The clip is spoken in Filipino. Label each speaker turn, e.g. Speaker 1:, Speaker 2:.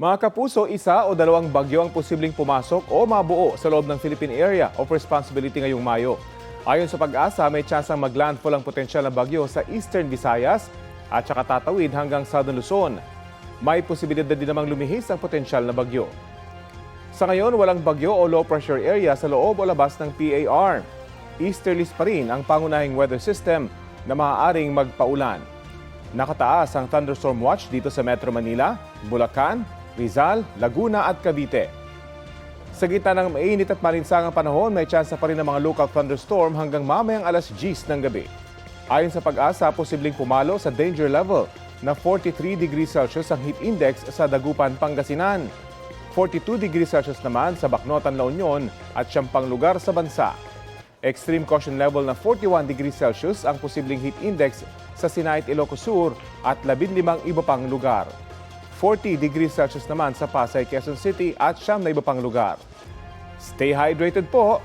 Speaker 1: Mga kapuso, isa o dalawang bagyo ang posibleng pumasok o mabuo sa loob ng Philippine Area of Responsibility ngayong Mayo. Ayon sa Pag-asa, may tsansang maglandfall ang potensyal na bagyo sa Eastern Visayas at saka tatawid hanggang Southern Luzon. May posibilidad din namang lumihis ang potensyal na bagyo. Sa ngayon, walang bagyo o low pressure area sa loob o labas ng PAR. Easterlies pa rin ang pangunahing weather system na maaaring magpaulan. Nakataas ang thunderstorm watch dito sa Metro Manila, Bulacan, Rizal, Laguna at Cavite. Sa gitna ng mainit at malinsangang panahon, may tsansa pa rin ng mga local thunderstorm hanggang mamayang alas 10 ng gabi. Ayon sa Pag-asa, posibleng pumalo sa danger level na 43 degrees Celsius ang heat index sa Dagupan, Pangasinan. 42 degrees Celsius naman sa Bacnotan, La Union at siyang pang lugar sa bansa. Extreme caution level na 41 degrees Celsius ang posibleng heat index sa Sinait, Ilocos Sur at 15 iba pang lugar. 40 degrees Celsius naman sa Pasay, Quezon City at siyam na iba pang lugar. Stay hydrated po!